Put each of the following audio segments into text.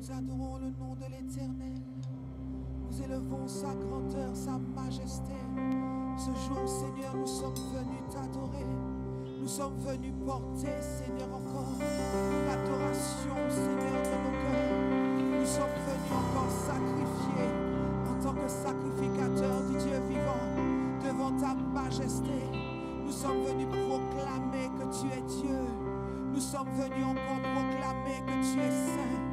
Nous adorons le nom de l'Éternel. Nous élevons sa grandeur, sa majesté. Ce jour, Seigneur, nous sommes venus t'adorer. Nous sommes venus porter, Seigneur, encore l'adoration, Seigneur, de nos cœurs. Nous sommes venus encore sacrifier en tant que sacrificateur du Dieu vivant devant ta majesté. Nous sommes venus proclamer que tu es Dieu. Nous sommes venus encore proclamer que tu es saint.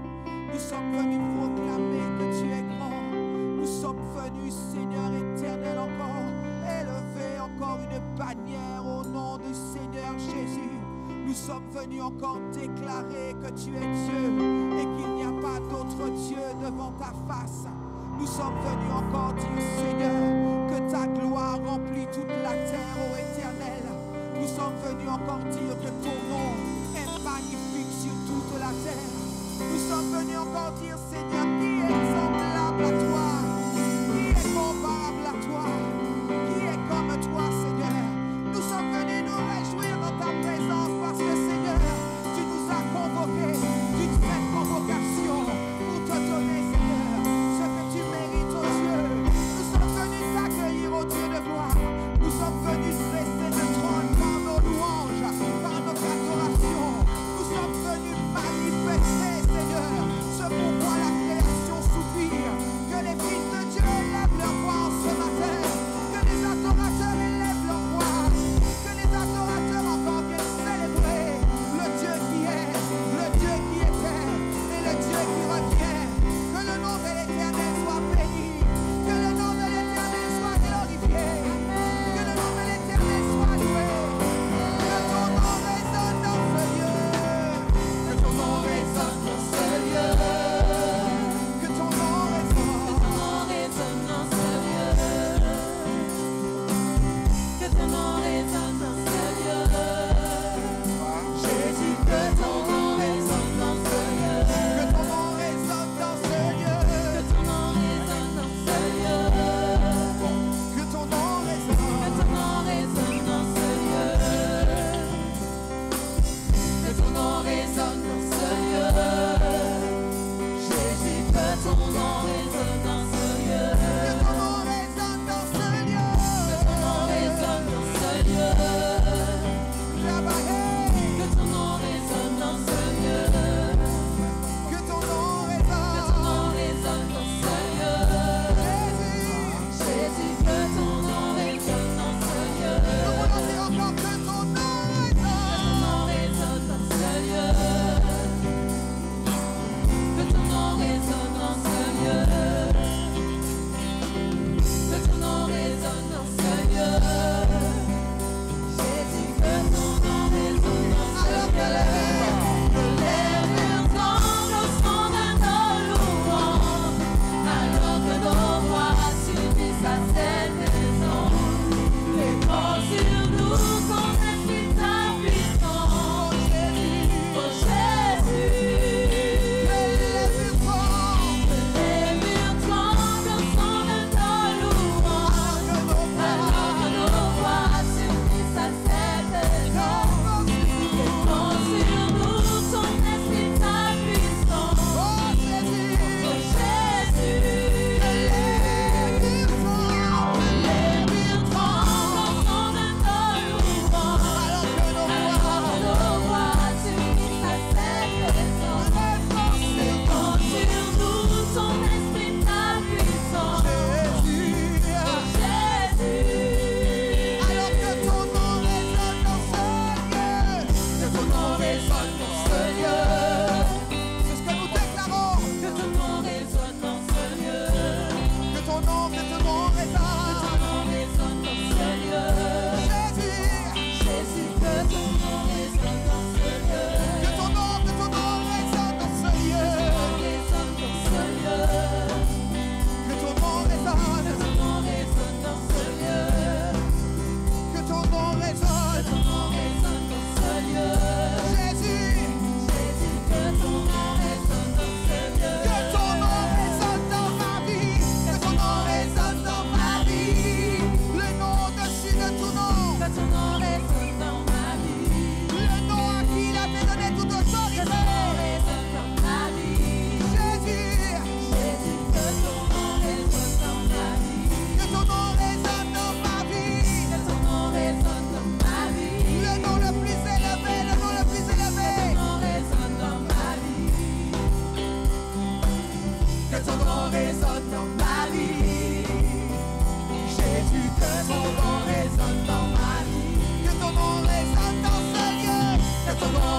Nous sommes venus proclamer que tu es grand. Nous sommes venus, Seigneur éternel, encore élever encore une bannière au nom du Seigneur Jésus. Nous sommes venus encore déclarer que tu es Dieu et qu'il n'y a pas d'autre Dieu devant ta face. Nous sommes venus encore dire, Seigneur, que ta gloire remplit toute la terre, ô Éternel. Nous sommes venus encore dire que ton nom est magnifique sur toute la terre. Nous sommes venus encore dire, Seigneur, qui est semblable à toi, qui est comparable à toi, qui est comme toi, Seigneur. Nous sommes venus nous réjouir dans ta présence parce que, Seigneur, tu nous as convoqués d'une vraie convocation pour te donner, Seigneur, ce que tu mérites, ô Dieu. Nous sommes venus t'accueillir, ô Dieu de gloire. Nous sommes venus dresser le trône par nos louanges, par notre adoration. Nous sommes venus manifester, Seigneur, ce pourquoi la création soupire, que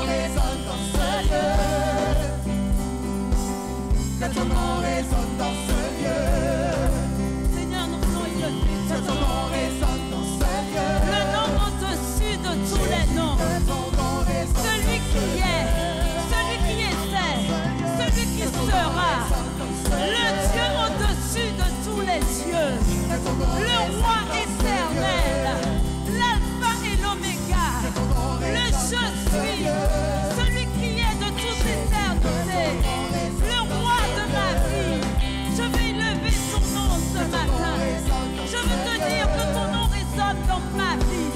résonne dans ce lieu. Que ton nom résonne dans ce lieu. Seigneur, nous voulons élever Que ton nom résonne dans ce lieu. le nom au-dessus de tous les noms. Que ton nom résonne Celui qui est, celui qui était, celui qui sera, le Dieu au-dessus de tous les dieux, le roi éternel, l'alpha et l'oméga, le je suis, celui qui est de toute éternité, le roi de ma vie. Je vais élever ton nom ce matin. Je veux te dire que ton nom résonne dans ma vie,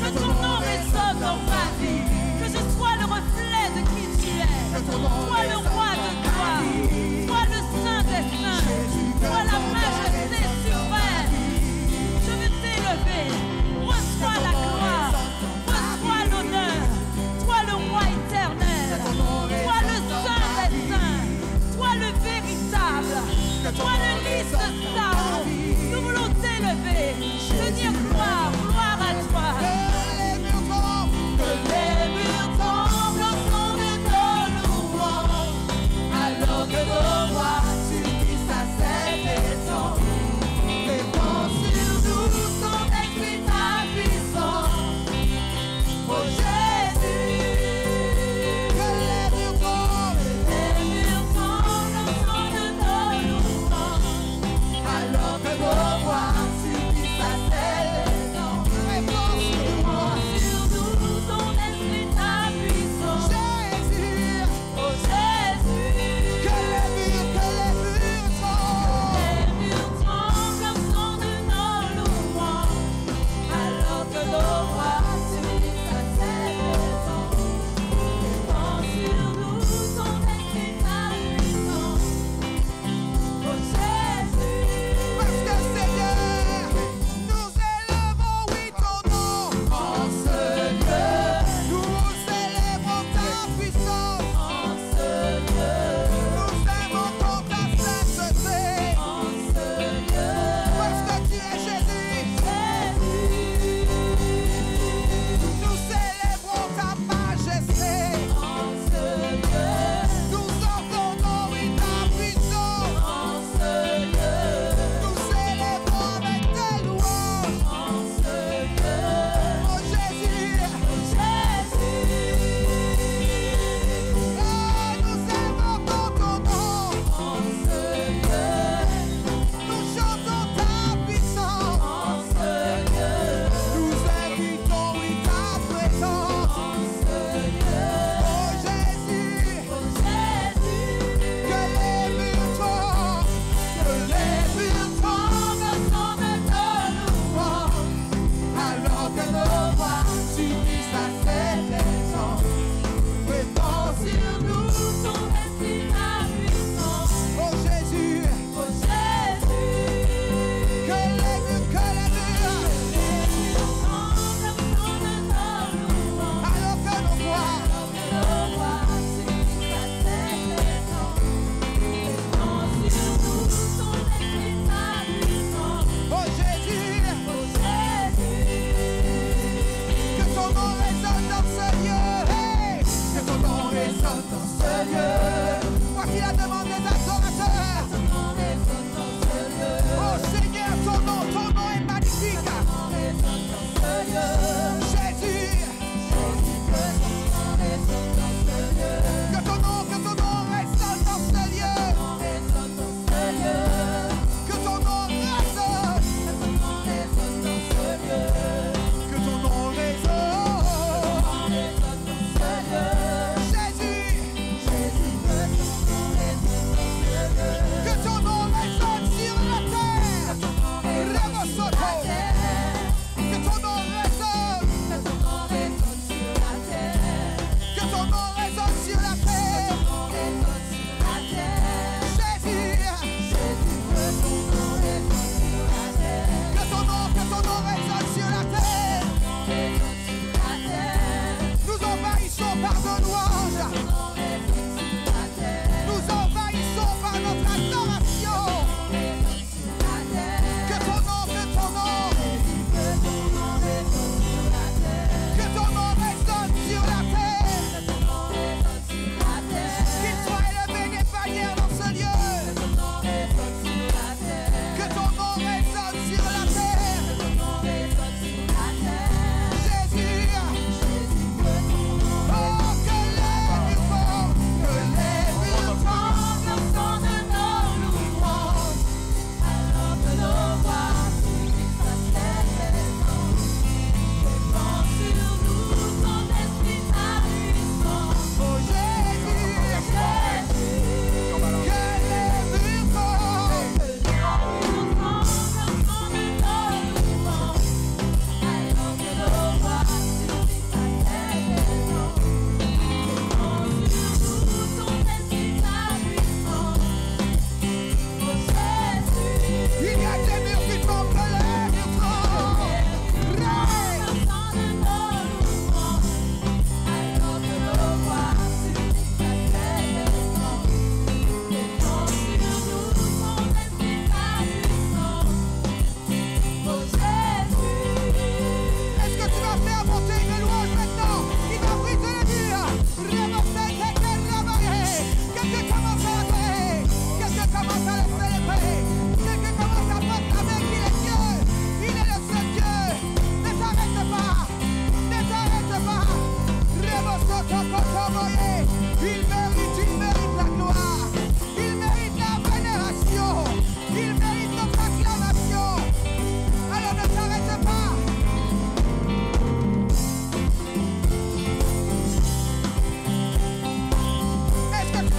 que ton nom résonne dans ma vie, que je sois le reflet de qui tu es, toi le roi de gloire, toi le saint des saints, toi la majesté suprême. Je veux t'élever, reçois la gloire, reçois l'honneur, toi le roi éternel, toi le saint des saints, toi le véritable, toi le lys de Saron. Nous voulons t'élever, te dire gloire, gloire à toi. Que les murs tremblent au son de nos louanges, alors que nos voix subissent à cette maison. Répand sur nous son esprit, ta puissance. Oh Jésus, que les murs tremblent au son de nos louanges, alors que nos voix subissent à cette maison. Répand sur nous son esprit, ta puissance. Jésus, oh Jésus, que les murs tremblent. Les murs tremblent au son de nos louanges, alors que nos voix subissent à cette maison. Répand sur nous son esprit, ta puissance. Oh Jésus, parce que Seigneur, nous élevons, oui, ton nom en ce lieu. Nous célébrons ta puissance en ce lieu. Nous inventons ta sainteté en ce lieu. Parce que tu es Jésus, nous célébrons ta majesté en ce lieu. Nous entendons, oui, ta puissance en ce lieu. Nous célébrons avec tes louanges en ce lieu. Oh Jésus, nous inventons ton nom en ce lieu. Nous chantons ta puissance en ce lieu. Nous invitons, oui, ta présence en ce lieu. Oh Jésus, que les murs tremblent, au son de nos louanges, alors que nos voix subissent à cette maison. Répand sur nous son esprit, ta puissance. Oh Jésus, que les murs tremblent au son de nos louanges, alors que nos voix subissent à cette maison. Répand sur nous son esprit, ta puissance. Oh Jésus, que ton nom résonne dans ce lieu. Hey, que ton nom résonne dans ce lieu. Voici la demande des adorateurs. Oh Seigneur, ton nom est magnifique. Jésus, que ton nom résonne dans ce lieu. Que ton nom résonne. Que ton nom résonne. Jésus,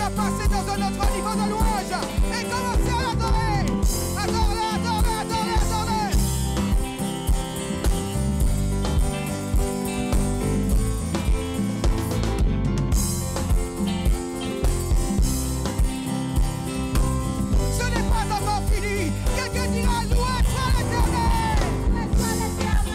va passer dans un autre niveau de louange et commencer à l'adorer. Adore-le, adore-le, adore-le, adore-le. Ce n'est pas encore fini. Quelqu'un dira loué soit l'Éternel. Loué soit l'Éternel.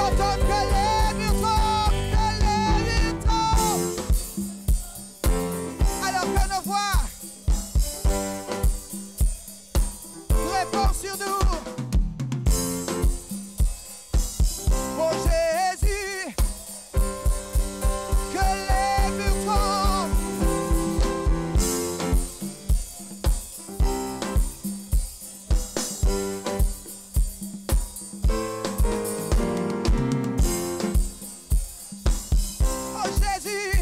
entendre que les murs tombent, que les murs tombent. Alors que nos voix répondent sur nous. Oh Jésus, que les murs tombent. Oh Jésus,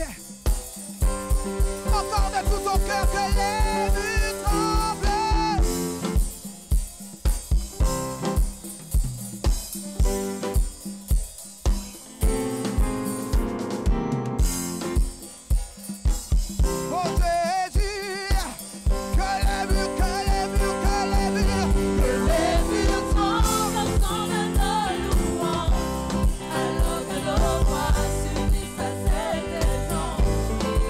encore de tout ton cœur que les murs tremblent. Oh Jésus, que les murs, que les murs, que les murs, que les murs tremblent ensemble de louanges, alors que nos voix s'unissent à cette maison.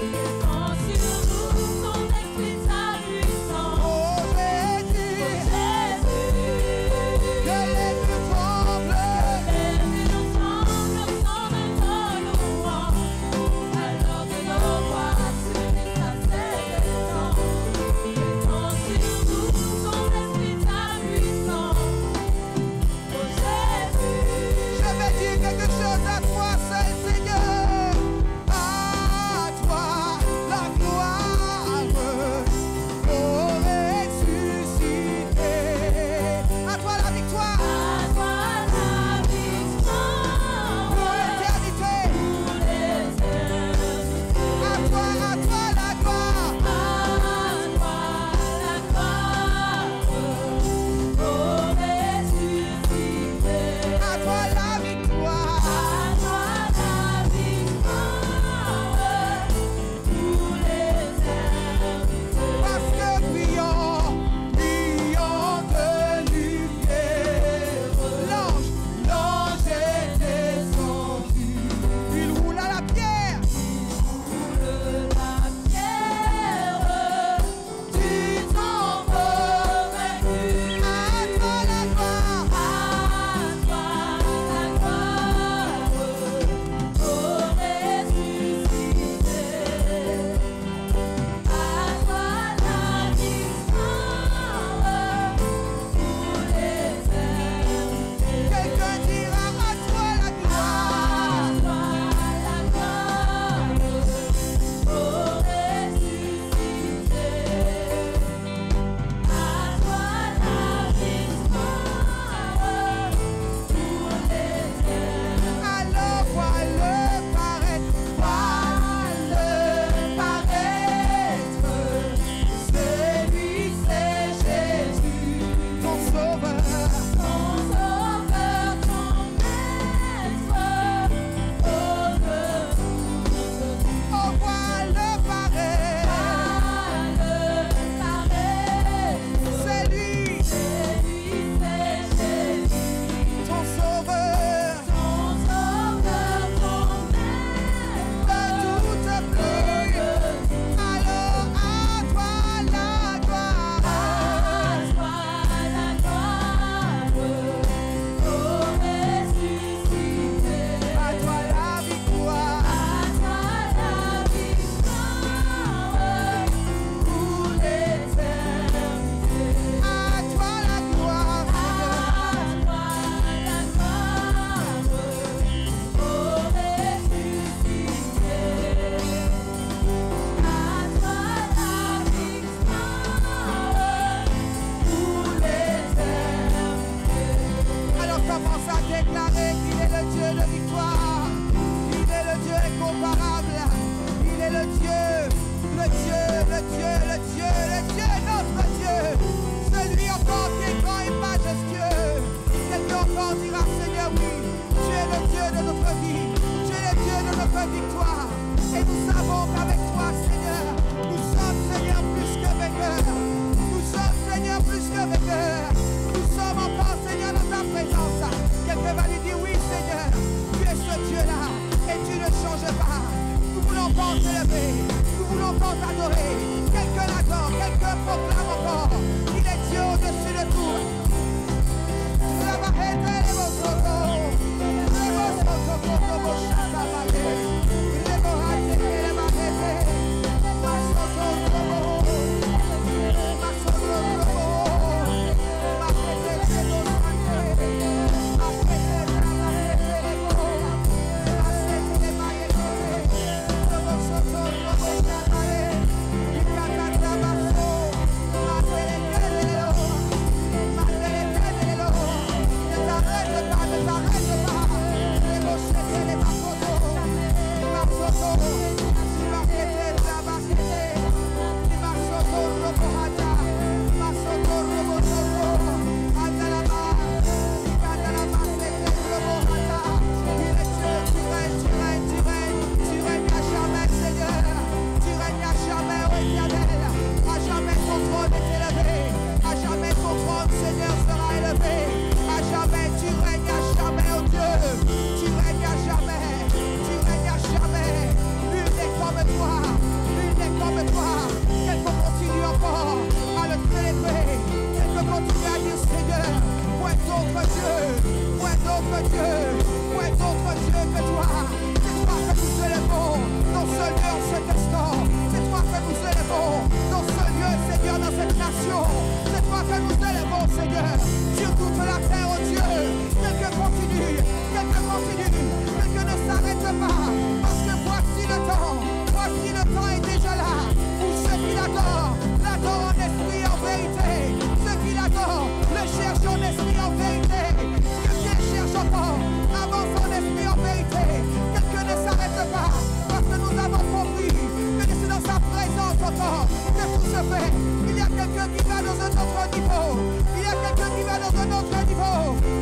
Descends sur nous ton esprit, ta puissance. oh Jésus, que les murs tremblent. Les murs tremblent ensemble de louanges, alors que nos voix s'unissent à cette maison. Descends sur nous ton esprit, ta puissance. Oh Jésus. Je vais dire quelque chose à toi, seul Seigneur. À toi la gloire, ô ressuscité. À toi la victoire, pour l'éternité. À toi la gloire. À toi la victoire. Parce que brillant, brillant de lumière, l'ange est descendu. Il roule à la pierre. Tu t'en convaincu. À toi la gloire. Quelqu'un dira à toi la gloire. Alors vois-le paraître, celui c'est Jésus, ton sauveur. Oh vois-le paraître, c'est lui, ton sauveur. De toute pluie, alors à toi la gloire. À toi la victoire. À toi la gloire. Alors commence à déclarer qu'il est le Dieu de victoire. Il est le Dieu incomparable. Il est le Dieu, notre Dieu. Celui encore qui est grand et majestueux. Quelqu'un encore dira, Seigneur, oui, tu es le Dieu de notre vie. Tu es le Dieu de notre victoire. Et nous savons qu'avec toi, Seigneur, nous sommes, Seigneur, plus que vainqueurs. Nous sommes, Seigneur, plus que vainqueurs. Nous sommes encore, Seigneur, dans ta présence. Quelqu'un va lui dire, oui, Seigneur, tu es ce Dieu-là et tu ne changes pas. Nous voulons encore te lever. Nous voulons encore t'adorer. Quelqu'un l'adore, quelqu'un proclame encore. Il est Dieu au-dessus de tout. La barrette, elle est votre autre Dieu, point d'autre Dieu que toi. C'est toi que nous élevons dans ce lieu en cet instant. C'est toi que nous élevons dans ce lieu, Seigneur, dans cette nation. C'est toi que nous élevons, Seigneur, sur toute la terre, oh Dieu. Quelqu'un continue, quelqu'un ne s'arrête pas, parce que voici le temps est déjà là, pour ceux qui l'adorent en esprit et en vérité, ceux qui l'adorent, le cherchent en esprit et en vérité, que bien cherche encore, avance en esprit et en vérité, quelqu'un ne s'arrête pas, parce que nous avons compris que c'est dans sa présence encore que tout se fait. Il y a quelqu'un qui va dans un autre niveau, il y a quelqu'un qui va dans un autre niveau,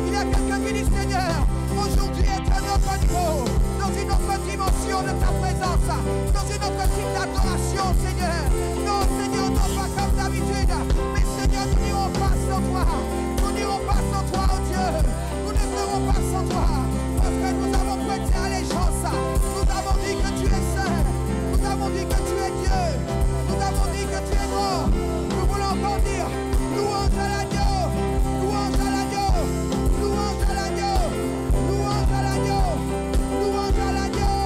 il y a quelqu'un qui dit Seigneur, aujourd'hui est un autre niveau, dans une autre dimension de ta présence, dans une autre type d'adoration, Seigneur. Non, Seigneur, non pas comme d'habitude, mais Seigneur, nous n'irons pas sans toi. Nous n'irons pas sans toi, oh Dieu. Nous ne serons pas sans toi, parce que nous avons prêté allégeance. Nous avons dit que tu es saint. Nous avons dit que tu es Dieu. Nous avons dit que tu es mort. Nous voulons encore dire louange à l'agneau, louange à l'agneau, louange à l'agneau, louange à l'agneau, louange à l'agneau. Louange à l'agneau.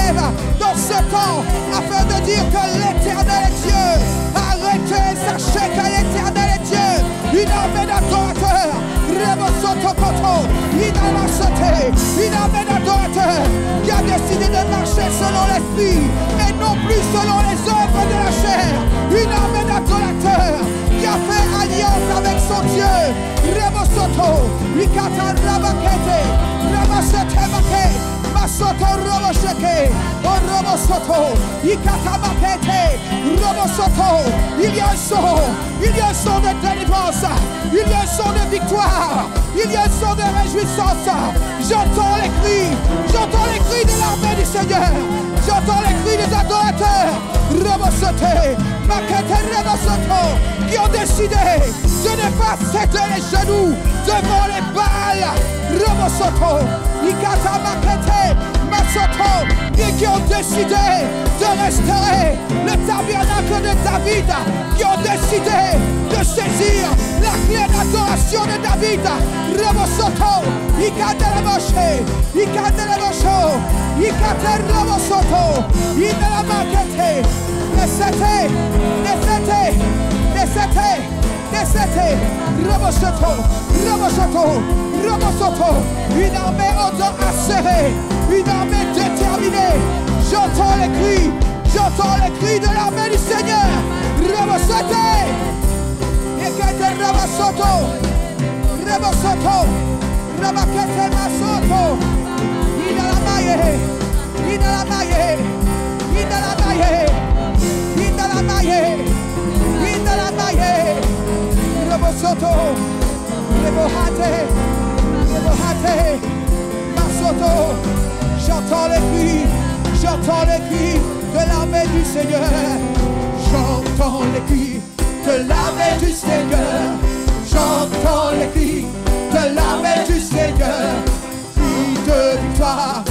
lève dans ce temps afin de dire que l'Éternel est Dieu. Arrêtez, sachez que l'Éternel est Dieu. Une armée d'adorateurs, une armée d'adorateurs qui a décidé de marcher selon l'esprit et non plus selon les œuvres de la chair. Une armée d'adorateurs qui a fait alliance avec son Dieu. Rebosoto, Ikata Rabakete, Rabasete Make, Masoto Robosheke, Robosoto, Ikata Makete, Robosoto. Il y a un son de délivrance, il y a un son de victoire, il y a un son de réjouissance. J'entends les cris de l'armée du Seigneur, j'entends les cris des adorateurs. Robosote, Makete Robosoto, qui ont décidé de ne pas céder les genoux devant les Baals. Robosoto, Ikata Makete, Masoto, et qui ont décidé de restaurer le tabernacle de David, qui ont décidé de saisir la clé d'adoration de David. Robosoto, Ikata Moshe, Ikata Moshe, Ikata Robosoto, Ikata Makete, Desete, Robosoto, une armée auto-assurée, une armée déterminée. J'entends les cris de l'armée du Seigneur. Robosote, Ekete Robosoto, Rabakete Masoto, Inalamaye, Robosoto, Rebohate, Masoto. J'entends les cris de l'armée du Seigneur. J'entends les cris de l'armée du Seigneur. J'entends les cris de l'armée du Seigneur. Cris de victoire,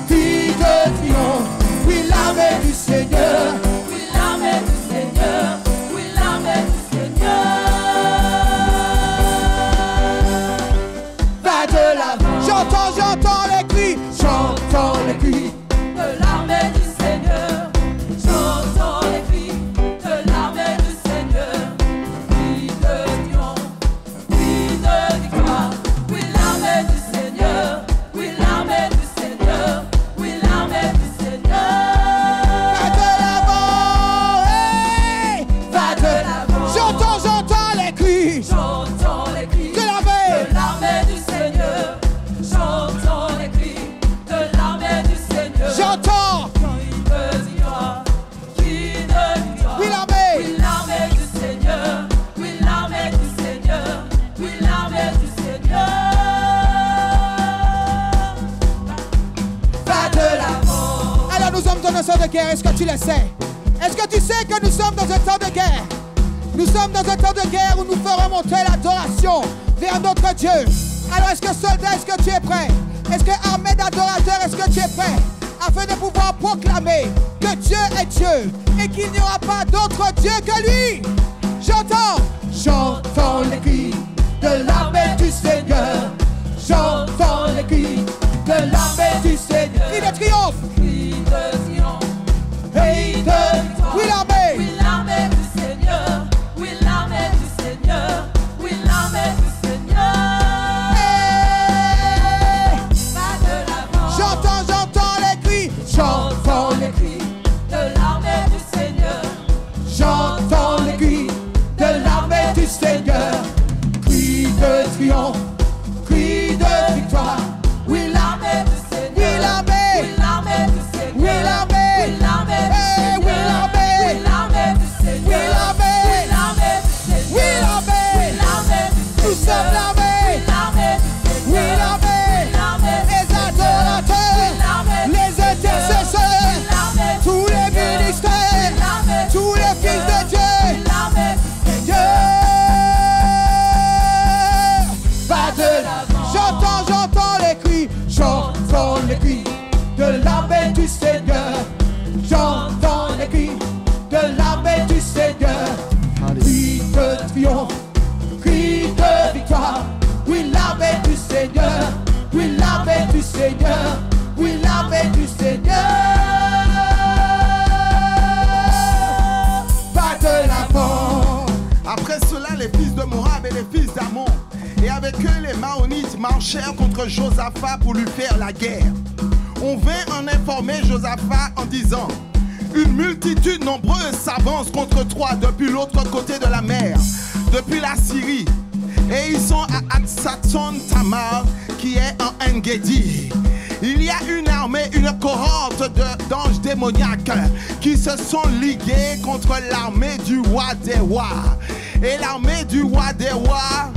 cris de triomphe. Oui, l'armée du Seigneur. Oui, l'armée du Seigneur. Oui, l'armée du Seigneur. Va de l'avant. J'entends les cris. J'entends les cris de l'armée du Seigneur. J'entends les cris de l'armée du Seigneur. Cris de triomphe, cris de victoire. Oui, l'armée du Seigneur. Oui, l'armée du Seigneur. Oui, l'armée du Seigneur. Va de l'avant, hey, va de l'avant. J'entends les cris. J'entends les cris de l'armée du Seigneur. J'entends les cris de l'armée du Seigneur. J'entends. Oui, l'armée. Oui, l'armée du Seigneur. Oui, l'armée du Seigneur. Oui, l'armée du Seigneur. Va de l'avant. Alors nous sommes dans un temps de guerre, est-ce que tu le sais? Est-ce que tu sais que nous sommes dans un temps de guerre? Nous sommes dans un temps de guerre où nous ferons monter l'adoration vers notre Dieu. Alors est-ce que soldat, est-ce que tu es prêt? Est-ce que armée d'adorateurs, est-ce que tu es prêt? Afin de pouvoir proclamer que Dieu est Dieu et qu'il n'y aura pas d'autre Dieu que lui. J'entends les cris de l'armée du Seigneur. J'entends les cris de l'armée du Seigneur. Cris de triomphe. Cris de triomphe. Hey, oui, l'armée. Oui, l'armée du Seigneur. Oui, l'armée du Seigneur. Oui, l'armée du Seigneur. Hey. Va de l'avant. J'entends les cris. J'entends les cris de l'armée du Seigneur. J'entends les cris de l'armée du Seigneur. Cris de triomphe, cris de victoire. Oui, l'armée du Seigneur. Oui, l'armée. Oui, l'armée du Seigneur. Oui, l'armée. Oui, l'armée du Seigneur. les Maonites marchèrent contre Josaphat pour lui faire la guerre. On vint en informer Josaphat en disant: une multitude nombreuse s'avance contre toi depuis l'autre côté de la mer, depuis la Syrie. Et ils sont à Hatzon Tamar, qui est en En-Gedi. Il y a une armée, une cohorte d'anges démoniaques qui se sont ligués contre l'armée du roi des rois. Et l'armée du roi des rois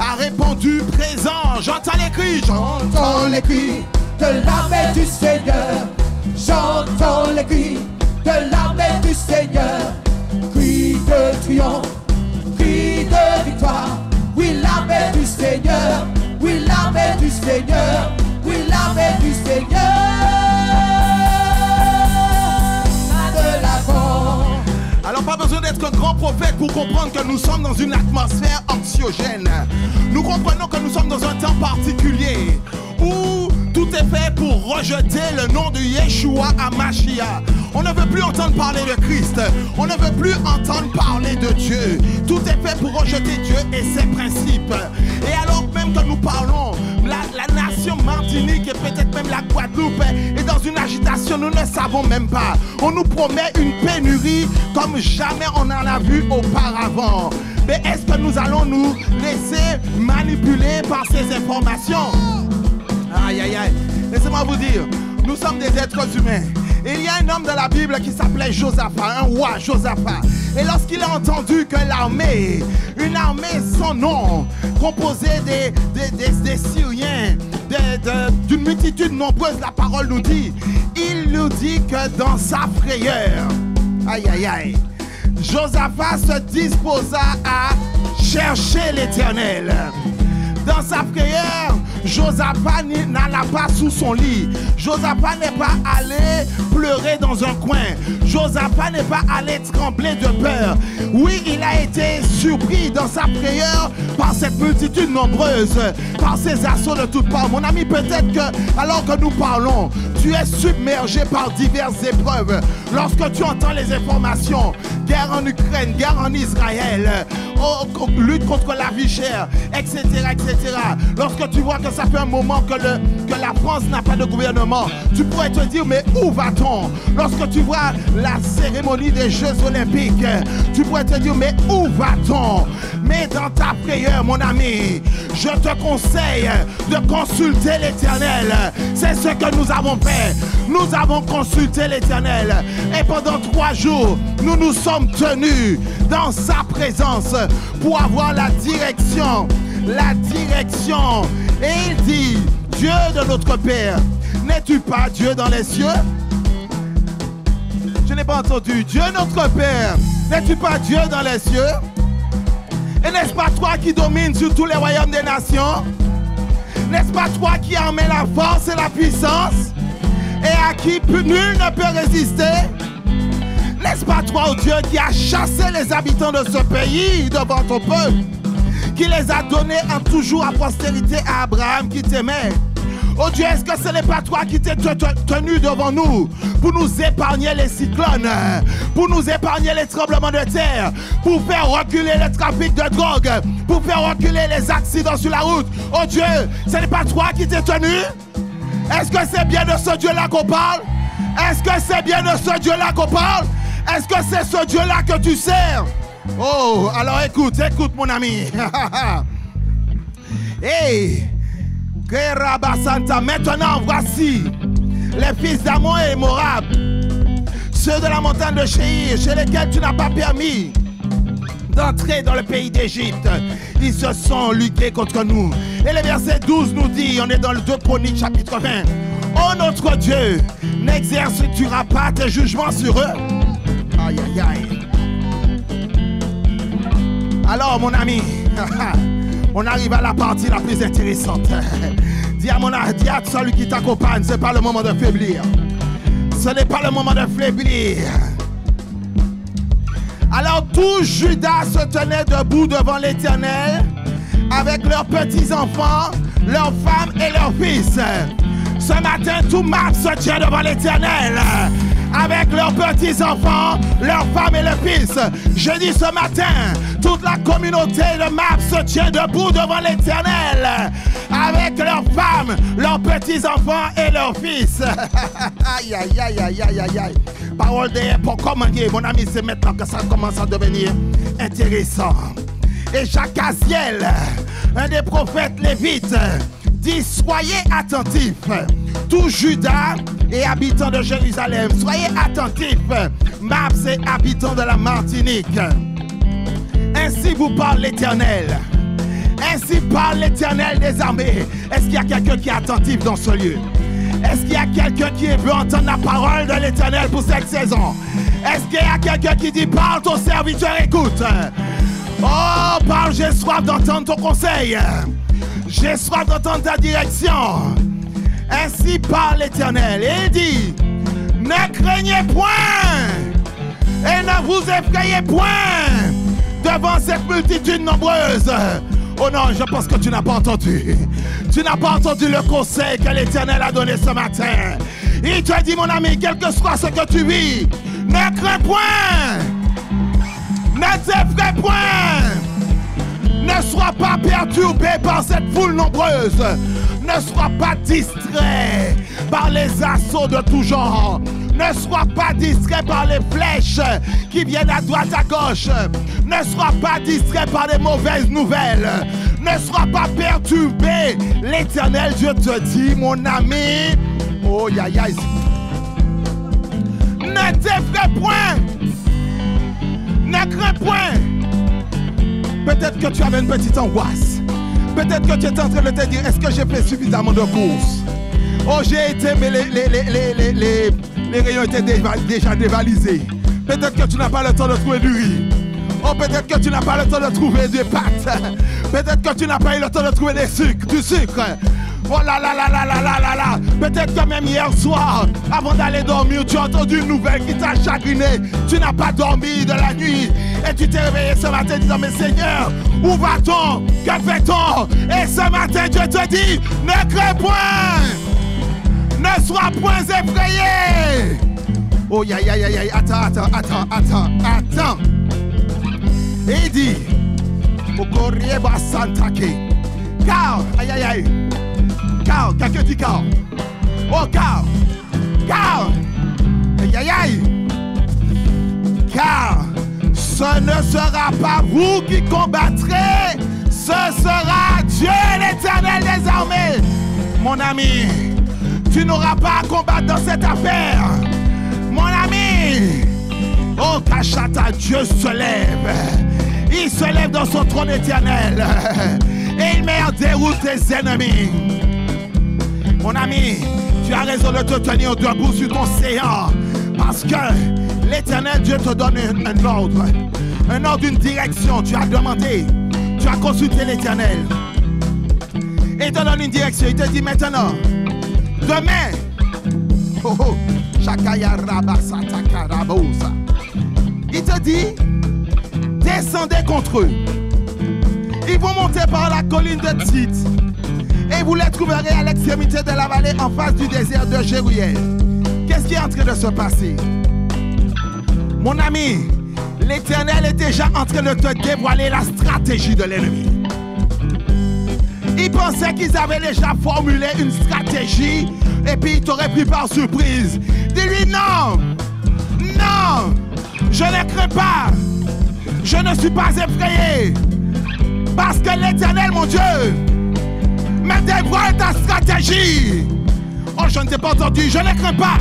a répondu présent. J'entends les cris, j'entends les cris de l'armée du Seigneur. J'entends les cris de l'armée du Seigneur. Cris de triomphe, cris de victoire. Oui, l'armée du Seigneur. Oui, l'armée du Seigneur. Oui, l'armée du Seigneur. De l'avant. Alors pas besoin d'être un grand prophète pour comprendre que nous sommes dans une atmosphère anxiogène. Nous comprenons que nous sommes dans un temps particulier où tout est fait pour rejeter le nom de Yeshua HaMashiach. On ne veut plus entendre parler de Christ. On ne veut plus entendre parler de Dieu. Tout est fait pour rejeter Dieu et ses principes. Et alors même que nous parlons, la nation Martinique et peut-être même la Guadeloupe est dans une agitation, nous ne savons même pas. On nous promet une pénurie comme jamais on en a vu auparavant. Mais est-ce que nous allons nous laisser manipuler par ces informations? Aïe, aïe, aïe. Laissez-moi vous dire, nous sommes des êtres humains. Et il y a un homme de la Bible qui s'appelait Josaphat, un roi Josaphat. Et lorsqu'il a entendu que l'armée, une armée sans nom, composée des Syriens, d'une multitude nombreuse, la parole nous dit, il nous dit que dans sa frayeur, aïe, aïe, aïe, Josaphat se disposa à chercher l'Éternel. Dans sa frayeur, Josaphat n'alla pas sous son lit. Josaphat n'est pas allé pleurer dans un coin. Josaphat n'est pas allé trembler de peur. Oui, il a été surpris dans sa frayeur par cette multitude nombreuse, par ces assauts de toutes parts. Mon ami, peut-être que alors que nous parlons, tu es submergé par diverses épreuves. Lorsque tu entends les informations, guerre en Ukraine, guerre en Israël, lutte contre la vie chère, etc., etc. Lorsque tu vois que ça fait un moment que la France n'a pas de gouvernement, tu pourrais te dire, mais où va-t-on? Lorsque tu vois la cérémonie des Jeux Olympiques, tu pourrais te dire, mais où va-t-on? Mais dans ta prière, mon ami, je te conseille de consulter l'Éternel. C'est ce que nous avons fait. Nous avons consulté l'Éternel. Et pendant 3 jours, nous nous sommes tenus dans sa présence pour avoir la direction. La direction. Et il dit, Dieu de notre Père, n'es-tu pas Dieu dans les cieux? Je n'ai pas entendu. Dieu notre Père, n'es-tu pas Dieu dans les cieux? Et n'est-ce pas toi qui domines sur tous les royaumes des nations? N'est-ce pas toi qui en mets la force et la puissance? Et à qui nul ne peut résister? N'est-ce pas toi, oh Dieu, qui a chassé les habitants de ce pays devant ton peuple? Qui les a donnés en toujours à postérité à Abraham qui t'aimait? Oh Dieu, est-ce que ce n'est pas toi qui t'es tenu devant nous pour nous épargner les cyclones, pour nous épargner les tremblements de terre, pour faire reculer le trafic de drogue, pour faire reculer les accidents sur la route? Oh Dieu, ce n'est pas toi qui t'es tenu? Est-ce que c'est bien de ce Dieu-là qu'on parle? Est-ce que c'est bien de ce Dieu-là qu'on parle? Est-ce que c'est ce Dieu-là que tu sers? Oh, alors écoute mon ami. Hey, maintenant voici les fils d'Ammon et Moab, ceux de la montagne de Séir, chez lesquels tu n'as pas permis d'entrer dans le pays d'Égypte. Ils se sont ligués contre nous. Et le verset 12 nous dit, on est dans le 2 Chroniques chapitre 20. Oh notre Dieu, n'exerceras pas tes jugements sur eux? Aïe aïe aïe. Alors mon ami, on arrive à la partie la plus intéressante. Dis à celui qui t'accompagne, ce n'est pas le moment de faiblir. Ce n'est pas le moment de faiblir. Alors tout Juda se tenait debout devant l'Éternel avec leurs petits-enfants, leurs femmes et leurs fils. Ce matin, tout Mars se tient devant l'Éternel avec leurs petits-enfants, leurs femmes et leurs fils. Je dis ce matin, toute la communauté de MAP se tient debout devant l'Éternel, avec leurs femmes, leurs petits-enfants et leurs fils. Aïe, aïe, aïe, aïe, aïe, aïe, aïe. Parole d'hier pour commander, mon ami, c'est maintenant que ça commence à devenir intéressant. Et Jacaziel, un des prophètes lévites, dit: soyez attentifs, tout Juda et habitants de Jérusalem, soyez attentifs, MAP c'est habitants de la Martinique. Ainsi vous parle l'Éternel. Ainsi parle l'Éternel des armées. Est-ce qu'il y a quelqu'un qui est attentif dans ce lieu? Est-ce qu'il y a quelqu'un qui veut entendre la parole de l'Éternel pour cette saison? Est-ce qu'il y a quelqu'un qui dit: parle, ton serviteur écoute? Oh, parle, j'ai soif d'entendre ton conseil. J'ai soif d'entendre ta direction. Ainsi parle l'Éternel. Et il dit: ne craignez point et ne vous effrayez point devant cette multitude nombreuse. Oh non, je pense que tu n'as pas entendu. Tu n'as pas entendu le conseil que l'Éternel a donné ce matin. Il te dit, mon ami, quel que soit ce que tu vis, ne crains point. Ne t'effraie point. Ne sois pas perturbé par cette foule nombreuse. Ne sois pas distrait par les assauts de tout genre. Ne sois pas distrait par les flèches qui viennent à droite, à gauche. Ne sois pas distrait par les mauvaises nouvelles. Ne sois pas perturbé. L'Éternel Dieu te dit, mon ami, oh ya ya, ne t'effraie point. Ne crains point. Peut-être que tu avais une petite angoisse. Peut-être que tu es en train de te dire, est-ce que j'ai fait suffisamment de courses? Oh, j'ai été, mais les rayons étaient déjà dévalisés. Peut-être que tu n'as pas le temps de trouver du riz. Oh, peut-être que tu n'as pas le temps de trouver des pâtes. Peut-être que tu n'as pas eu le temps de trouver du sucre. Oh là là là là là là là là. Peut-être que même hier soir, avant d'aller dormir, tu as entendu une nouvelle qui t'a chagriné. Tu n'as pas dormi de la nuit. Et tu t'es réveillé ce matin disant, mais Seigneur, où va-t-on? Que fait-on? Et ce matin, Dieu te dit, ne crains point. Ne sois point effrayé. Oh, ya, ya, ya, ya, attends. Et il dit, car, aïe, aïe, aïe. Car, quelqu'un dit car. Oh, car. Aïe, aïe, aïe. Car ce ne sera pas vous qui combattrez, ce sera Dieu l'Éternel des armées. Mon ami, tu n'auras pas à combattre dans cette affaire. Mon ami, oh Kachata, Dieu se lève. Il se lève dans son trône éternel et il met en déroute tes ennemis. Mon ami, tu as raison de te tenir debout sur ton séant parce que l'Éternel Dieu te donne un ordre, une direction. Tu as demandé, tu as consulté l'Éternel et il te donne une direction. Il te dit maintenant, demain, il te dit, descendez contre eux. Ils vont monter par la colline de Tzit et vous les trouverez à l'extrémité de la vallée en face du désert de Jéruel. Qu'est-ce qui est en train de se passer? Mon ami, l'Éternel est déjà en train de te dévoiler la stratégie de l'ennemi. Ils pensaient qu'ils avaient déjà formulé une stratégie et puis ils t'auraient pris par surprise. Dis-lui non, non, je ne crains pas, je ne suis pas effrayé parce que l'Éternel, mon Dieu, me dévoile ta stratégie. Oh, je ne t'ai pas entendu, je ne crains pas,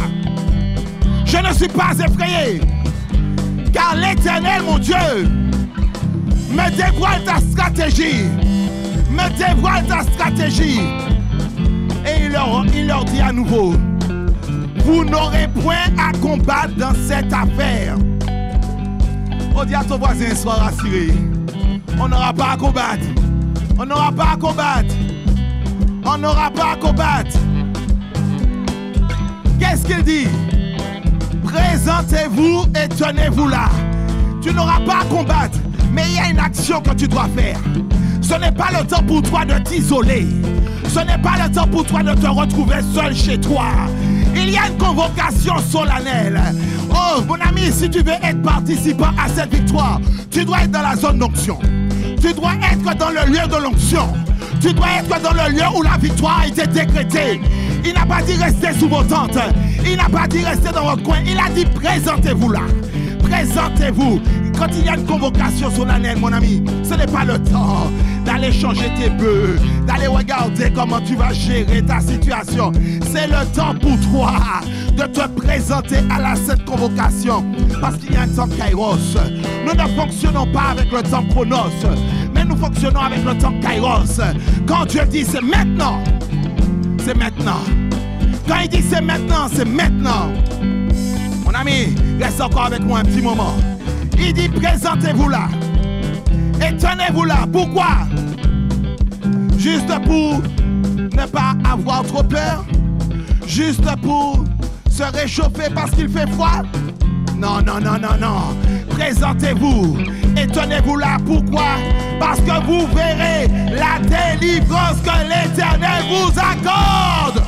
je ne suis pas effrayé car l'Éternel, mon Dieu, me dévoile ta stratégie. Me dévoile ta stratégie. Et il leur dit à nouveau, vous n'aurez point à combattre dans cette affaire. On dit à ton voisin, sois rassuré. On n'aura pas à combattre. On n'aura pas à combattre. On n'aura pas à combattre. Qu'est-ce qu'il dit? Présentez-vous et tenez-vous là. Tu n'auras pas à combattre, mais il y a une action que tu dois faire. Ce n'est pas le temps pour toi de t'isoler. Ce n'est pas le temps pour toi de te retrouver seul chez toi. Il y a une convocation solennelle. Oh, mon ami, si tu veux être participant à cette victoire, tu dois être dans la zone d'onction. Tu dois être dans le lieu de l'onction. Tu dois être dans le lieu où la victoire a été décrétée. Il n'a pas dit rester sous vos tentes. Il n'a pas dit rester dans votre coin. Il a dit présentez-vous là. Présentez-vous. Quand il y a une convocation solennelle, mon ami, ce n'est pas le temps d'aller changer tes bœufs, d'aller regarder comment tu vas gérer ta situation. C'est le temps pour toi de te présenter à cette convocation. Parce qu'il y a un temps Kairos. Nous ne fonctionnons pas avec le temps Chronos, mais nous fonctionnons avec le temps Kairos. Quand Dieu dit c'est maintenant, c'est maintenant. Quand il dit c'est maintenant, c'est maintenant. Mon ami, reste encore avec moi un petit moment. Il dit présentez-vous là. Et tenez-vous là. Pourquoi? Juste pour ne pas avoir trop peur? Juste pour se réchauffer parce qu'il fait froid? Non, non, non, non, non. Présentez-vous et tenez-vous là. Pourquoi? Parce que vous verrez la délivrance que l'Éternel vous accorde.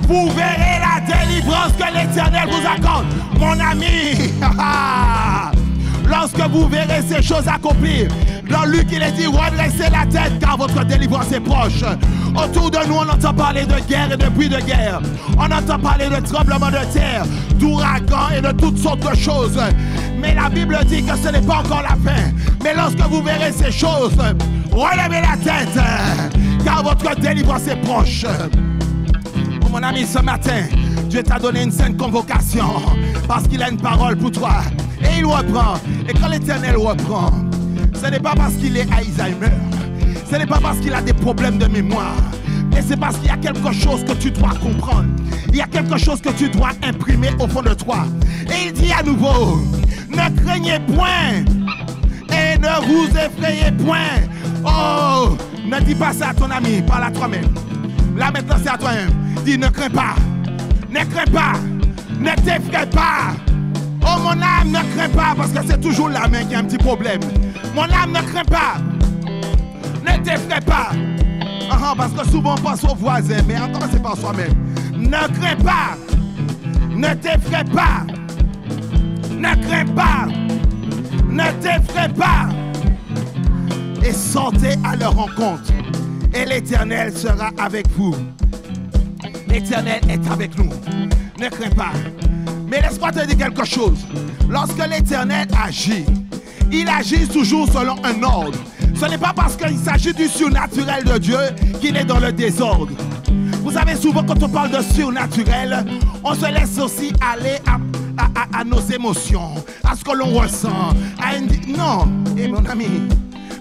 Vous verrez la délivrance que l'Éternel vous accorde. Mon ami, lorsque vous verrez ces choses accomplir, dans Luc il est dit redressez la tête car votre délivrance est proche. Autour de nous on entend parler de guerre et de bruit de guerre. On entend parler de tremblements de terre, d'ouragans et de toutes sortes de choses. Mais la Bible dit que ce n'est pas encore la fin. Mais lorsque vous verrez ces choses, relevez la tête car votre délivrance est proche. Oh, mon ami, ce matin, Dieu t'a donné une sainte convocation parce qu'il a une parole pour toi. Et il reprend. Et quand l'Éternel reprend, ce n'est pas parce qu'il est Alzheimer. Ce n'est pas parce qu'il a des problèmes de mémoire. Mais c'est parce qu'il y a quelque chose que tu dois comprendre. Il y a quelque chose que tu dois imprimer au fond de toi. Et il dit à nouveau, ne craignez point et ne vous effrayez point. Oh, ne dis pas ça à ton ami, parle à toi-même. Là maintenant c'est à toi-même. Dis ne crains pas, ne crains pas, ne t'effraie pas. Oh mon âme ne crains pas parce que c'est toujours la main qui a un petit problème. Mon âme ne crains pas, ne t'effraie pas. Parce que souvent on pense aux voisins, mais encore c'est par soi-même. Ne crains pas, ne t'effraie pas, ne crains pas, ne t'effraie pas. Et sortez à leur rencontre. Et l'Éternel sera avec vous. L'Éternel est avec nous. Ne crains pas. Mais laisse-moi te dire quelque chose. Lorsque l'Éternel agit, il agit toujours selon un ordre. Ce n'est pas parce qu'il s'agit du surnaturel de Dieu qu'il est dans le désordre. Vous savez, souvent quand on parle de surnaturel, on se laisse aussi aller à nos émotions, à ce que l'on ressent. Non, et mon ami,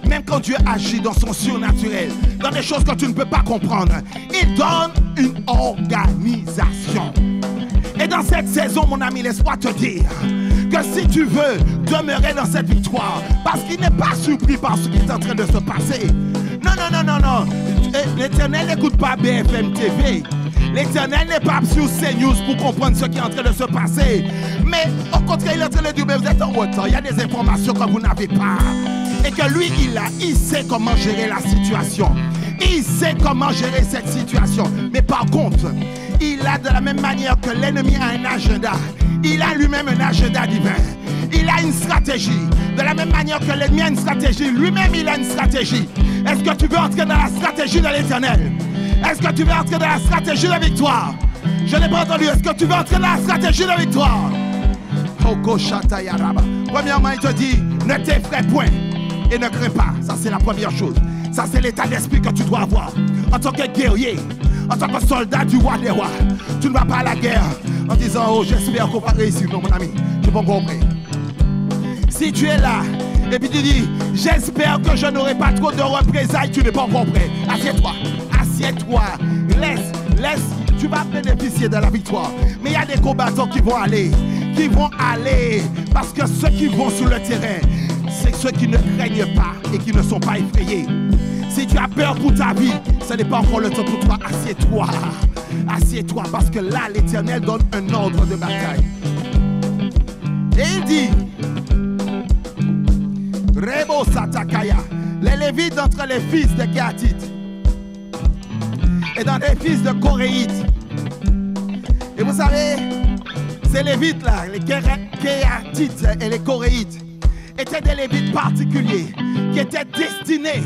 même quand Dieu agit dans son surnaturel, dans des choses que tu ne peux pas comprendre, il donne une organisation. Et dans cette saison, mon ami, laisse-moi te dire que si tu veux demeurer dans cette victoire, parce qu'il n'est pas surpris par ce qui est en train de se passer. Non, non, non, non, non. L'Éternel n'écoute pas BFM TV. L'Éternel n'est pas sur CNews pour comprendre ce qui est en train de se passer. Mais au contraire, il est en train de dire, mais vous êtes en retard. Il y a des informations que vous n'avez pas. Et que lui, il sait comment gérer la situation. Il sait comment gérer cette situation. Mais par contre, il a de la même manière que l'ennemi a un agenda. Il a lui-même un agenda divin. Il a une stratégie. De la même manière que l'ennemi a une stratégie, lui-même il a une stratégie. Est-ce que tu veux entrer dans la stratégie de l'Éternel? Est-ce que tu veux entrer dans la stratégie de victoire? Je n'ai pas entendu. Est-ce que tu veux entrer dans la stratégie de victoire? Premièrement, il te dit, ne t'effraie point et ne crains pas. Ça, c'est la première chose. Ça, c'est l'état d'esprit que tu dois avoir. En tant que guerrier, en tant que soldat du roi des rois, tu ne vas pas à la guerre en disant, oh, j'espère qu'on va réussir. Non, mon ami, je vais comprendre. Si tu es là, et puis tu dis, j'espère que je n'aurai pas trop de représailles, tu n'es pas encore prêt. Assieds-toi, assieds-toi, laisse, tu vas bénéficier de la victoire. Mais il y a des combattants qui vont aller, parce que ceux qui vont sur le terrain, c'est ceux qui ne craignent pas et qui ne sont pas effrayés. Si tu as peur pour ta vie, ce n'est pas encore le temps pour toi. Assieds-toi, assieds-toi, parce que là, l'Éternel donne un ordre de bataille. Et il dit, Rebo Satakaya, les Lévites d'entre les fils de Gatites et dans les fils de Coréites, Et vous savez, ces Lévites là, les Kéatites et les Coréites, étaient des Lévites particuliers qui étaient destinés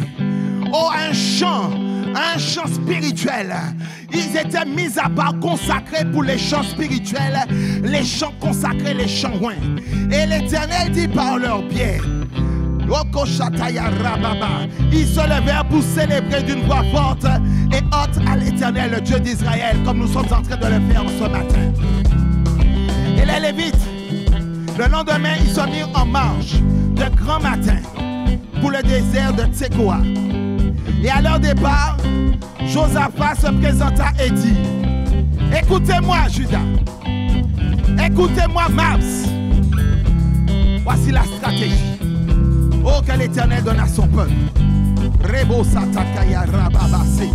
à un chant spirituel. Ils étaient mis à part, consacrés pour les chants spirituels, les chants consacrés, les chants loin. Et l'Éternel dit par leur biais, ils se levèrent pour célébrer d'une voix forte et haute à l'Éternel, le Dieu d'Israël, comme nous sommes en train de le faire ce matin. Et les Lévites, le lendemain, ils sont mis en marche de grand matin pour le désert de Tsékoa. Et à leur départ, Josaphat se présenta et dit, écoutez-moi, Judas. Écoutez-moi, Mars. Voici la stratégie. Oh, que l'Éternel donne à son peuple. Rebo Satakaya Rababase.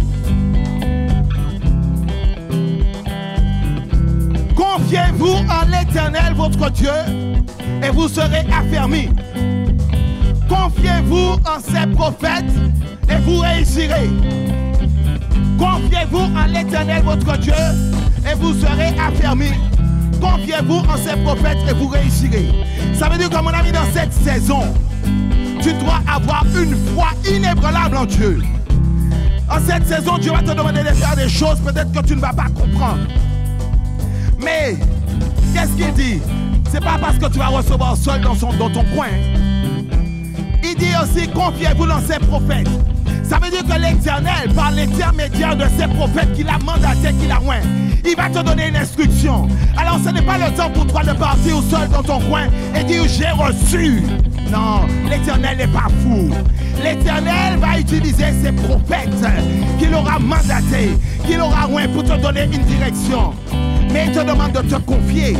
Confiez-vous en l'Éternel, votre Dieu, et vous serez affermis. Confiez-vous en ses prophètes, et vous réussirez. Confiez-vous en l'Éternel, votre Dieu, et vous serez affermis. Confiez-vous en ses prophètes, et vous réussirez. Ça veut dire que, mon ami, dans cette saison, tu dois avoir une foi inébranlable en Dieu. En cette saison, Dieu va te demander de faire des choses peut-être que tu ne vas pas comprendre. Mais, qu'est-ce qu'il dit? C'est pas parce que tu vas recevoir seul dans ton coin. Il dit aussi, confiez-vous dans ses prophètes. Ça veut dire que l'Éternel, par l'intermédiaire de ses prophètes qu'il a mandaté, qu'il a oint, il va te donner une instruction. Alors ce n'est pas le temps pour toi de partir seul dans ton coin et dire j'ai reçu. Non, l'Éternel n'est pas fou. L'Éternel va utiliser ses prophètes qu'il aura mandatés, qu'il aura oint pour te donner une direction. Mais il te demande de te confier.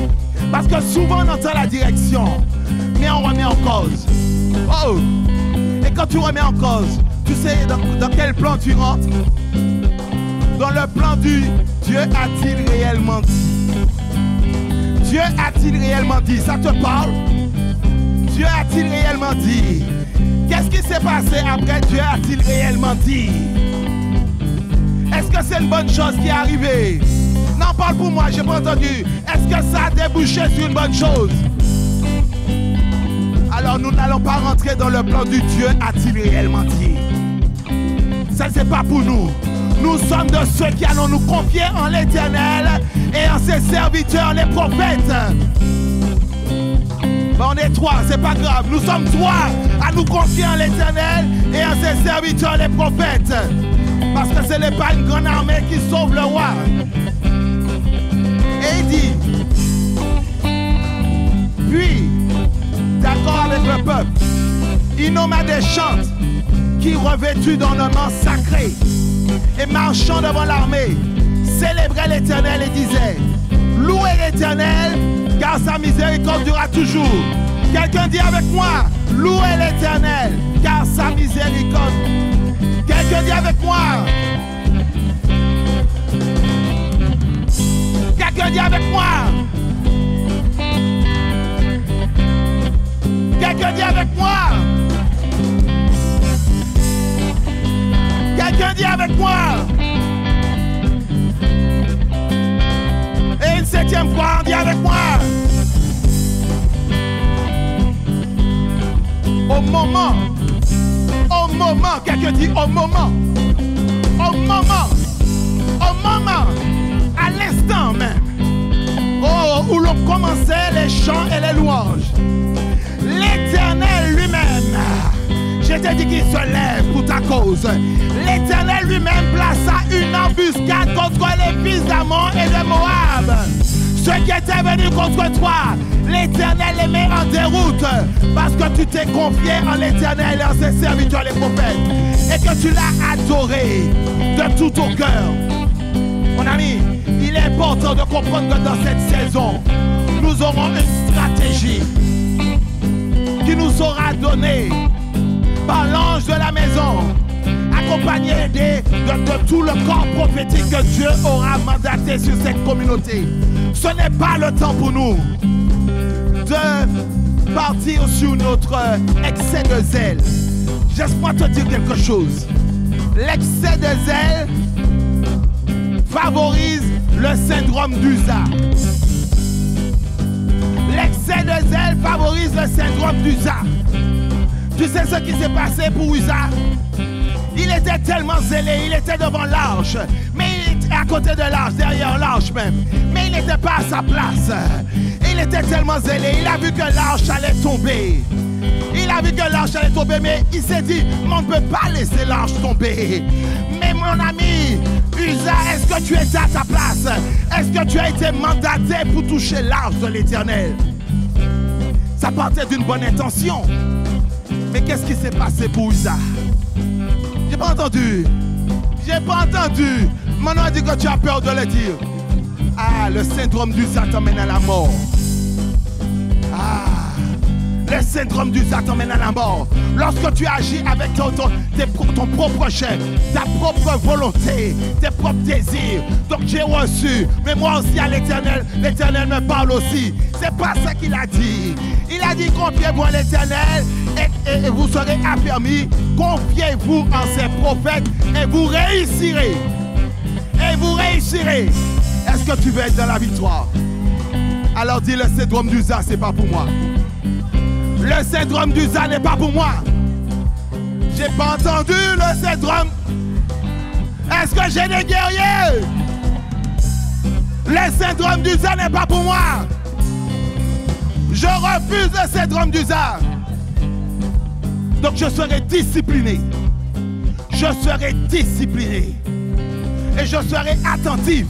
Parce que souvent on entend la direction, mais on remet en cause. Oh! Et quand tu remets en cause, tu sais dans quel plan tu rentres? Dans le plan du Dieu a-t-il réellement dit? Dieu a-t-il réellement dit? Ça te parle? Dieu a-t-il réellement dit? Qu'est-ce qui s'est passé après Dieu a-t-il réellement dit? Est-ce que c'est une bonne chose qui est arrivée? Non, parle pour moi, j'ai pas entendu. Est-ce que ça a débouché sur une bonne chose? Alors nous n'allons pas rentrer dans le plan du Dieu a-t-il réellement dit? Ça c'est pas pour nous. Nous sommes de ceux qui allons nous confier en l'Éternel et en ses serviteurs, les prophètes. On est trois, c'est pas grave. Nous sommes trois à nous confier en l'Éternel et en ses serviteurs, les prophètes. Parce que ce n'est pas une grande armée qui sauve le roi. Et il dit, puis, d'accord avec le peuple, il nomma des chantres qui, revêtus d'ornements sacrés et marchant devant l'armée, célébraient l'Éternel et disaient, louez l'Éternel, car sa miséricorde durera toujours. Quelqu'un dit avec moi, louez l'Éternel, car sa miséricorde. Quelqu'un dit avec moi. Quelqu'un dit avec moi. Quelqu'un dit avec moi. Quelqu'un dit avec moi. Et une septième fois, on dit avec moi. Au moment, quelqu'un dit au moment, à l'instant même, où l'on commençait les chants et les louanges, l'Éternel lui-même, je t'ai dit qu'il se lève pour ta cause. L'Éternel lui-même plaça une embuscade contre les fils d'Ammon et de Moab. Ceux qui étaient venus contre toi, l'Éternel les met en déroute parce que tu t'es confié en l'Éternel et en ses serviteurs, les prophètes, et que tu l'as adoré de tout ton cœur. Mon ami, il est important de comprendre que dans cette saison, nous aurons une stratégie qui nous sera donnée par l'ange de la maison, accompagné de tout le corps prophétique que Dieu aura mandaté sur cette communauté. Ce n'est pas le temps pour nous de partir sur notre excès de zèle. Laisse-moi te dire quelque chose. L'excès de zèle favorise le syndrome d'Uza. L'excès de zèle favorise le syndrome d'Uza. Tu sais ce qui s'est passé pour Uza? Il était tellement zélé, il était devant l'arche, mais il était à côté de l'arche, derrière l'arche même. Mais il n'était pas à sa place. Il était tellement zélé, il a vu que l'arche allait tomber. Il a vu que l'arche allait tomber, mais il s'est dit, on ne peut pas laisser l'arche tomber. Mais mon ami, Uza, est-ce que tu étais à ta place? Est-ce que tu as été mandaté pour toucher l'arche de l'Éternel? Ça partait d'une bonne intention. Mais qu'est-ce qui s'est passé pour Uza? J'ai pas entendu. J'ai pas entendu. Maintenant, on dit que tu as peur de le dire. Ah, le syndrome d'Uza t'emmène à la mort. Ah, le syndrome d'Uza t'emmène à la mort. Lorsque tu agis avec ton propre chef, ta propre volonté, tes propres désirs. Donc j'ai reçu, mais moi aussi à l'Éternel, l'Éternel me parle aussi. C'est pas ça qu'il a dit. Il a dit confiez-vous à l'Éternel et vous serez affermis. Confiez-vous en ses prophètes et vous réussirez. Et vous réussirez. Est-ce que tu veux être dans la victoire? Alors dis le syndrome d'Uza, c'est pas pour moi. Le syndrome d'Uza n'est pas pour moi. J'ai pas entendu le syndrome. Est-ce que j'ai des guerriers? Le syndrome d'Uza n'est pas pour moi. Je refuse le syndrome d'Uza. Donc je serai discipliné. Je serai discipliné. Et je serai attentif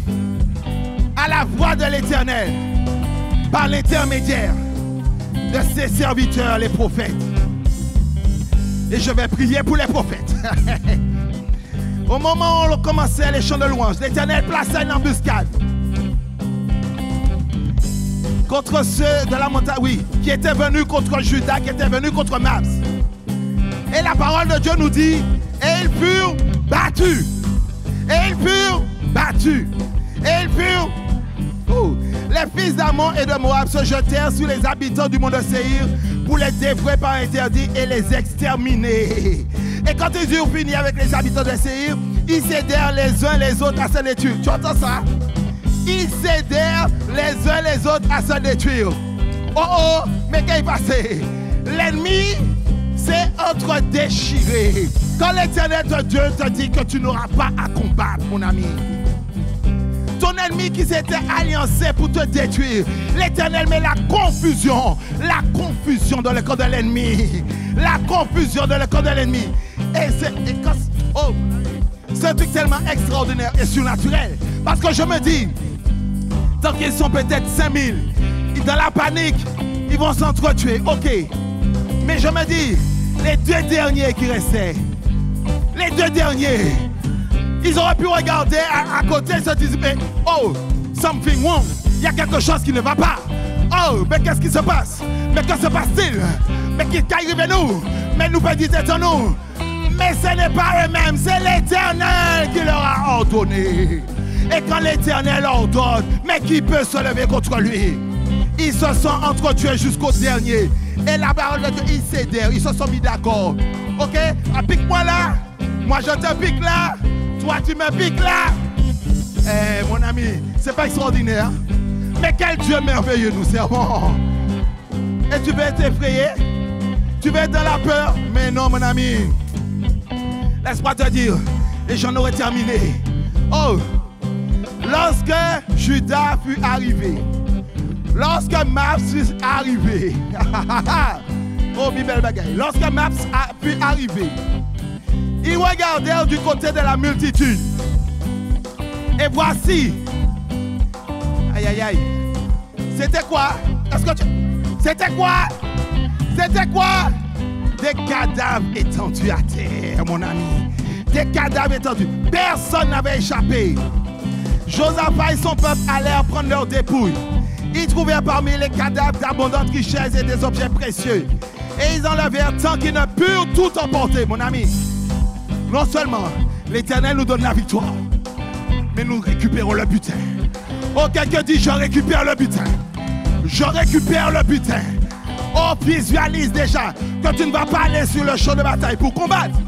à la voix de l'Éternel par l'intermédiaire de ses serviteurs, les prophètes. Et je vais prier pour les prophètes. Au moment où on commençait les chants de louange, l'Éternel plaçait une embuscade contre ceux de la montagne, oui, qui étaient venus contre Judas, qui étaient venus contre Mabs. Et la parole de Dieu nous dit, et ils furent battus. Et ils furent battus. Et ils furent... Les fils d'Ammon et de Moab se jetèrent sur les habitants du mont de Séhir pour les dévouer par interdit et les exterminer. Et quand ils eurent fini avec les habitants de Séhir, ils cédèrent les uns les autres à se détruire. Tu entends ça? Ils cédèrent les uns les autres à se détruire. Oh oh, mais qu'est-ce qui passé? L'ennemi s'est entre-déchiré. Quand l'Éternel de Dieu te dit que tu n'auras pas à combattre, mon ami, ton ennemi qui s'était alliancé pour te détruire, l'Éternel met la confusion dans le corps de l'ennemi, la confusion dans le corps de l'ennemi. Et c'est un truc tellement extraordinaire et surnaturel. Parce que je me dis, tant qu'ils sont peut-être 5000, dans la panique, ils vont s'entretuer, ok. Mais je me dis, les deux derniers qui restaient, les deux derniers, ils auraient pu regarder à côté et se dire, mais oh, something wrong. Il y a quelque chose qui ne va pas. Oh, mais qu'est-ce qui se passe? Mais que se passe-t-il? Mais qui arrive à nous? Mais nous peut-être en nous. Mais ce n'est pas eux-mêmes, c'est l'Éternel qui leur a ordonné. Et quand l'Éternel ordonne, mais qui peut se lever contre lui? Ils se sont entretués jusqu'au dernier. Et la parole de Dieu, ils cédèrent, ils se sont mis d'accord. Ok? Pique-moi là. Moi je te pique là. Toi tu me piques là. Eh mon ami, c'est pas extraordinaire. Mais quel Dieu merveilleux nous servons. Et tu veux être effrayé? Tu veux être dans la peur? Mais non mon ami. Laisse-moi te dire, et j'en aurais terminé. Oh, lorsque Judas fut arrivé, lorsque Mabs fut arrivé, oh, belle bagaille, lorsque Mabs fut arrivé, ils regardèrent du côté de la multitude. Et voici, aïe aïe aïe, c'était quoi? Est-ce que tu... C'était quoi? C'était quoi? Des cadavres étendus à terre, mon ami. Des cadavres étendus. Personne n'avait échappé. Josaphat et son peuple allèrent prendre leurs dépouilles. Ils trouvèrent parmi les cadavres d'abondantes richesses et des objets précieux. Et ils enlevèrent tant qu'ils ne purent tout emporter, mon ami. Non seulement l'Éternel nous donne la victoire, mais nous récupérons le butin. Oh, quelqu'un dit, je récupère le butin. Je récupère le butin. Oh, visualise déjà que tu ne vas pas aller sur le champ de bataille pour combattre.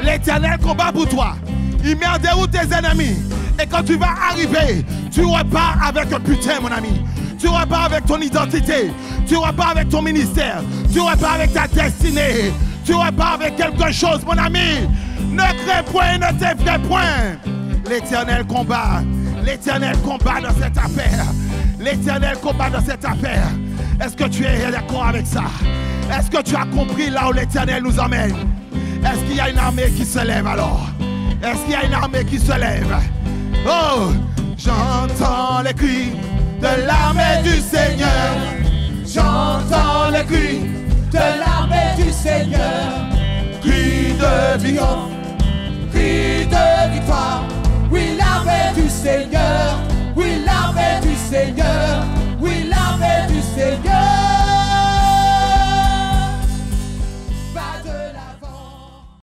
L'Éternel combat pour toi. Il met en déroute tes ennemis. Et quand tu vas arriver, tu repars avec un butin, mon ami. Tu repars avec ton identité. Tu repars avec ton ministère. Tu repars avec ta destinée. Tu repars avec quelque chose, mon ami. Ne crains point, ne t'effraie point. L'Éternel combat. L'Éternel combat dans cette affaire. L'Éternel combat dans cette affaire. Est-ce que tu es d'accord avec ça? Est-ce que tu as compris là où l'Éternel nous emmène? Est-ce qu'il y a une armée qui se lève alors? Est-ce qu'il y a une armée qui se lève? Oh, j'entends les cris de l'armée du Seigneur. J'entends les cris de l'armée du Seigneur. Cris de victoire.